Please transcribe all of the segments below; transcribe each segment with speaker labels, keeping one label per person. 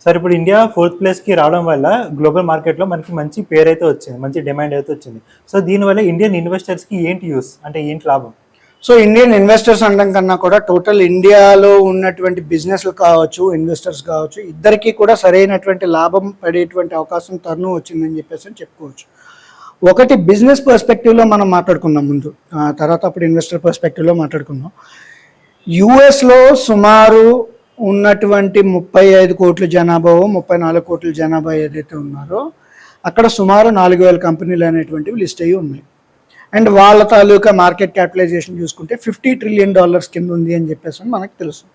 Speaker 1: Sir ఇప్పుడు India 4th ప్లేస్కి రావడం వల్ల గ్లోబల్ మార్కెట్లో మనకి మంచి పేరు అయితే వచ్చింది, మంచి డిమాండ్ అయితే వచ్చింది. సో దీనివల్ల ఇండియన్ ఇన్వెస్టర్స్కి ఏంటి యూస్, అంటే ఏంటి లాభం?
Speaker 2: సో ఇండియన్ ఇన్వెస్టర్స్ అనడం కన్నా కూడా టోటల్ ఇండియాలో ఉన్నటువంటి బిజినెస్లు కావచ్చు, ఇన్వెస్టర్స్ కావచ్చు, ఇద్దరికీ కూడా సరైనటువంటి లాభం పడేటువంటి అవకాశం తరుణం వచ్చిందని చెప్పేసి చెప్పుకోవచ్చు. ఒకటి బిజినెస్ పర్స్పెక్టివ్లో మనం మాట్లాడుకున్నాం ముందు, తర్వాత అప్పుడు ఇన్వెస్టర్ పర్స్పెక్టివ్లో మాట్లాడుకున్నాం. యుఎస్లో సుమారు ఉన్నటువంటి 35 కోట్ల జనాభా, 34 కోట్ల జనాభా ఏదైతే ఉన్నారో అక్కడ సుమారు 4,000 కంపెనీలు అనేటువంటివి లిస్ట్ అయ్యి ఉన్నాయి. అండ్ వాళ్ళ తాలూకా మార్కెట్ క్యాపిటలైజేషన్ చూసుకుంటే $50 ట్రిలియన్ కింద ఉంది అని చెప్పేసి మనకు తెలుసు.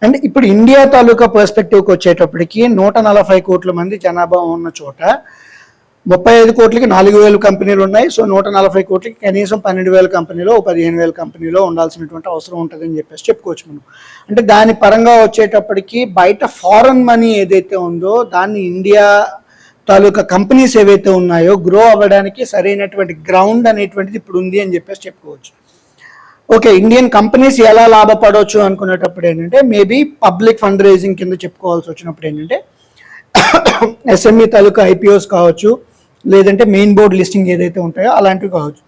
Speaker 2: అండ్ ఇప్పుడు ఇండియా తాలూకా పర్స్పెక్టివ్కి వచ్చేటప్పటికి 140 కోట్ల మంది జనాభా ఉన్న చోట 35 కోట్లకి 4,000 కంపెనీలు ఉన్నాయి. సో 140 కోట్లకి కనీసం 12,000 కంపెనీలో 15,000 కంపెనీలో ఉండాల్సినటువంటి అవసరం ఉంటుందని చెప్పేసి చెప్పుకోవచ్చు మనం. అంటే దాని పరంగా వచ్చేటప్పటికి బయట ఫారెన్ మనీ ఏదైతే ఉందో దాన్ని ఇండియా తాలూకా కంపెనీస్ ఏవైతే ఉన్నాయో గ్రో అవ్వడానికి సరైనటువంటి గ్రౌండ్ అనేటువంటిది ఇప్పుడు ఉంది అని చెప్పేసి చెప్పుకోవచ్చు. ఓకే, ఇండియన్ కంపెనీస్ ఎలా లాభపడవచ్చు అనుకునేటప్పుడు ఏంటంటే మేబీ పబ్లిక్ ఫండ్ రైజింగ్ కింద చెప్పుకోవాల్సి వచ్చినప్పుడు ఏంటంటే ఎస్ఎంఈ తాలూకా ఐపీఓస్ కావచ్చు, లేదంటే మెయిన్ బోర్డ్ లిస్టింగ్ ఏదైతే ఉంటాయో అలాంటివి కావచ్చు.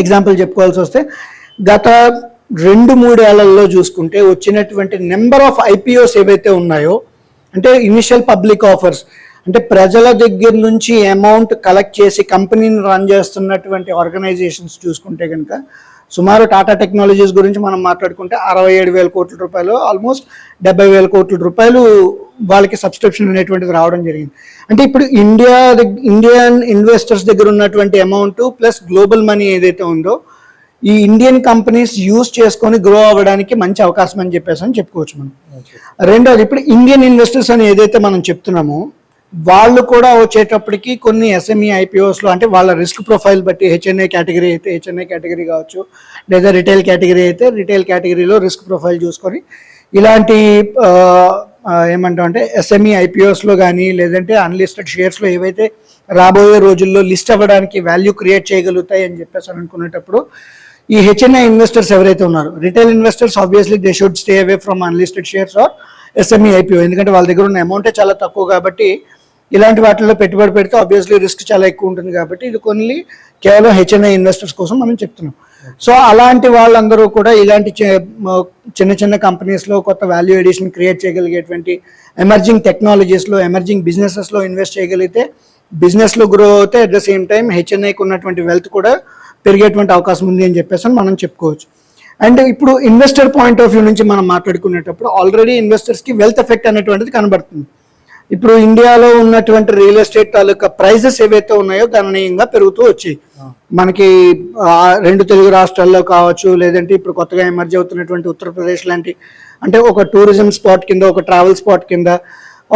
Speaker 2: ఎగ్జాంపుల్ చెప్పుకోవాల్సి వస్తే గత 2-3 ఏళ్లలో చూసుకుంటే వచ్చినటువంటి నెంబర్ ఆఫ్ ఐపీఓస్ ఏవైతే ఉన్నాయో, అంటే ఇనిషియల్ పబ్లిక్ ఆఫర్స్, అంటే ప్రజల దగ్గర నుంచి అమౌంట్ కలెక్ట్ చేసి కంపెనీని రన్ చేస్తున్నటువంటి ఆర్గనైజేషన్స్ చూసుకుంటే కనుక సుమారు టాటా టెక్నాలజీస్ గురించి మనం మాట్లాడుకుంటే 67,000 కోట్ల రూపాయలు, ఆల్మోస్ట్ 70,000 కోట్ల రూపాయలు వాళ్ళకి సబ్స్క్రిప్షన్ అనేటువంటిది రావడం జరిగింది. అంటే ఇప్పుడు ఇండియన్ ఇన్వెస్టర్స్ దగ్గర ఉన్నటువంటి అమౌంట్ ప్లస్ గ్లోబల్ మనీ ఏదైతే ఉందో ఈ ఇండియన్ కంపెనీస్ యూజ్ చేసుకొని గ్రో అవ్వడానికి మంచి అవకాశం అని చెప్పేసి అని చెప్పుకోవచ్చు మనం. రెండోది, ఇప్పుడు ఇండియన్ ఇన్వెస్టర్స్ అని ఏదైతే మనం చెప్తున్నామో వాళ్ళు కూడా వచ్చేటప్పటికి కొన్ని ఎస్ఎంఈ ఐపీఓస్లో, అంటే వాళ్ళ రిస్క్ ప్రొఫైల్ బట్టి హెచ్ఎన్ఐ కేటగిరీ అయితే హెచ్ఎన్ఐ కేటగిరీ కావచ్చు, లేదా రిటైల్ కేటగిరీ అయితే రిటైల్ కేటగిరీలో రిస్క్ ప్రొఫైల్ చూసుకొని ఇలాంటి ఏమంటాం అంటే ఎస్ఎంఈ ఐపీఓస్లో కానీ లేదంటే అన్లిస్టెడ్ షేర్స్లో ఏవైతే రాబోయే రోజుల్లో లిస్ట్ అవ్వడానికి వాల్యూ క్రియేట్ చేయగలుగుతాయి అని చెప్పేసి అనుకునేటప్పుడు ఈ హెచ్ఎన్ఐ ఇన్వెస్టర్స్ ఎవరైతే ఉన్నారో, retail investors obviously they should stay away from unlisted shares or SME IPO, ఎందుకంటే వాళ్ళ దగ్గర ఉన్న అమౌంటే చాలా తక్కువ కాబట్టి ఇలాంటి వాటిల్లో పెట్టుబడి పెడితే ఆబ్వియస్లీ రిస్క్ చాలా ఎక్కువ ఉంటుంది కాబట్టి ఇది కొన్ని కేవలం హెచ్ఎన్ఐ ఇన్వెస్టర్స్ కోసం మనం చెప్తున్నాం. సో అలాంటి వాళ్ళందరూ కూడా ఇలాంటి చిన్న చిన్న కంపెనీస్లో కొత్త వాల్యూ ఎడిషన్ క్రియేట్ చేయగలిగేటువంటి ఎమర్జింగ్ టెక్నాలజీస్లో, ఎమర్జింగ్ బిజినెసెస్లో ఇన్వెస్ట్ చేయగలిగితే బిజినెస్లో గ్రో అవుతే అట్ ద సేమ్ టైం హెచ్ఎన్ఐకి ఉన్నటువంటి వెల్త్ కూడా పెరిగేటువంటి అవకాశం ఉంది అని చెప్పేసి మనం చెప్పుకోవచ్చు. అండ్ ఇప్పుడు ఇన్వెస్టర్ పాయింట్ ఆఫ్ వ్యూ నుంచి మనం మాట్లాడుకునేటప్పుడు ఆల్రెడీ ఇన్వెస్టర్స్కి వెల్త్ ఎఫెక్ట్ అనేటువంటిది కనబడుతుంది. ఇప్పుడు ఇండియాలో ఉన్నటువంటి రియల్ ఎస్టేట్ తాలూకా ప్రైజెస్ ఏవైతే ఉన్నాయో గణనీయంగా పెరుగుతూ వచ్చాయి. మనకి 2 తెలుగు రాష్ట్రాల్లో కావచ్చు, లేదంటే ఇప్పుడు కొత్తగా ఎమర్జ్ అవుతున్నటువంటి ఉత్తరప్రదేశ్ లాంటి, అంటే ఒక టూరిజం స్పాట్ కింద, ఒక ట్రావెల్ స్పాట్ కింద,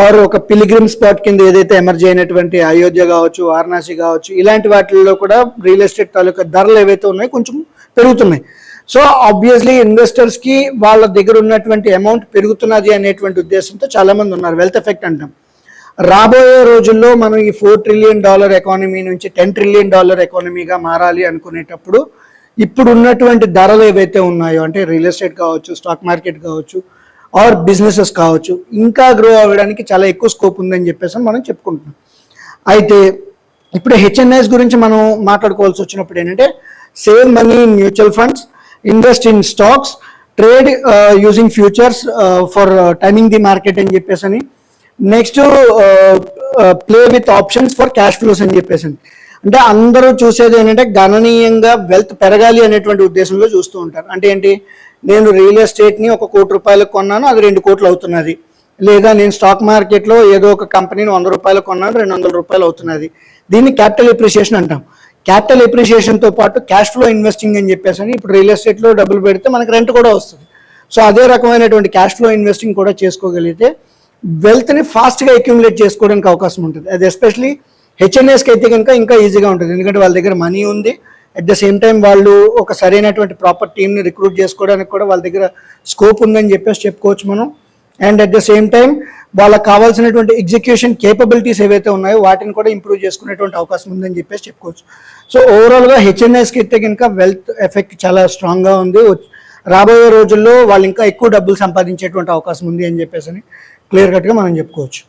Speaker 2: ఆర్ ఒక పిలిగ్రిమ్ స్పాట్ కింద ఏదైతే ఎమర్జ్ అయినటువంటి అయోధ్య కావచ్చు, వారణాసి కావచ్చు, ఇలాంటి వాటిల్లో కూడా రియల్ ఎస్టేట్ తాలూకా ధరలు ఏవైతే ఉన్నాయో కొంచెం పెరుగుతున్నాయి. సో ఆబ్వియస్లీ ఇన్వెస్టర్స్కి వాళ్ళ దగ్గర ఉన్నటువంటి అమౌంట్ పెరుగుతున్నది అనేటువంటి ఉద్దేశంతో చాలామంది ఉన్నారు. వెల్త్ ఎఫెక్ట్ అంటాం. రాబోయే రోజుల్లో మనం ఈ $4 ట్రిలియన్ ఎకానమీ నుంచి $10 ట్రిలియన్ ఎకానమీగా మారాలి అనుకునేటప్పుడు ఇప్పుడు ఉన్నటువంటి ధరలు ఏవైతే ఉన్నాయో, అంటే రియల్ ఎస్టేట్ కావచ్చు, స్టాక్ మార్కెట్ కావచ్చు, ఆర్ బిజినెసెస్ కావచ్చు, ఇంకా గ్రో అవ్వడానికి చాలా ఎక్కువ స్కోప్ ఉందని చెప్పేసి మనం చెప్పుకుంటున్నాం. అయితే ఇప్పుడు హెచ్ఎన్ఐస్ గురించి మనం మాట్లాడుకోవాల్సి వచ్చినప్పుడు ఏంటంటే save money in mutual funds, invest in stocks, trade using futures for timing the market అని చెప్పేసి అని, next play with options for cash flows అని చెప్పేసి. అంటే అందరూ చూసేది ఏంటంటే గణనీయంగా వెల్త్ పెరగాలి అనేటువంటి ఉద్దేశంలో చూస్తూ ఉంటారు. అంటే ఏంటి, నేను రియల్ ఎస్టేట్ని $1 కోటి కొన్నాను, అది 2 కోట్లు అవుతున్నది, లేదా నేను స్టాక్ మార్కెట్లో ఏదో ఒక కంపెనీని $100 కొన్నాను, $200 అవుతున్నది. దీన్ని క్యాపిటల్ ఎప్రిషియేషన్ అంటాం. క్యాపిటల్ ఎప్రిషియేషన్తో పాటు క్యాష్ ఫ్లో ఇన్వెస్టింగ్ అని చెప్పేసి అని, ఇప్పుడు రియల్ ఎస్టేట్లో డబ్బులు పెడితే మనకి రెంట్ కూడా వస్తుంది. సో అదే రకమైనటువంటి క్యాష్ ఫ్లో ఇన్వెస్టింగ్ కూడా చేసుకోగలిగితే వెల్త్ని ఫాస్ట్గా అక్యూములేట్ చేసుకోవడానికి అవకాశం ఉంటుంది. అది ఎస్పెషలీ హెచ్ఎన్ఎస్కి అయితే కనుక ఇంకా ఈజీగా ఉంటుంది, ఎందుకంటే వాళ్ళ దగ్గర మనీ ఉంది, అట్ ద సేమ్ టైం వాళ్ళు ఒక సరైనటువంటి ప్రాపర్ టీమ్ని రిక్రూట్ చేసుకోవడానికి కూడా వాళ్ళ దగ్గర స్కోప్ ఉందని చెప్పేసి చెప్పుకోవచ్చు మనం. And at the same time వాళ్ళకి కావాల్సినటువంటి ఎగ్జిక్యూషన్ కేపబిలిటీస్ ఏవైతే ఉన్నాయో వాటిని కూడా ఇంప్రూవ్ చేసుకునేటువంటి అవకాశం ఉందని చెప్పేసి చెప్పుకోవచ్చు. సో ఓవరాల్గా హెచ్ఎన్ఎస్కి అయితే కనుక వెల్త్ ఎఫెక్ట్ చాలా స్ట్రాంగ్గా ఉంది. రాబోయే రోజుల్లో వాళ్ళు ఇంకా ఎక్కువ డబ్బులు సంపాదించేటువంటి అవకాశం ఉంది అని చెప్పేసి క్లియర్ కట్గా మనం చెప్పుకోవచ్చు.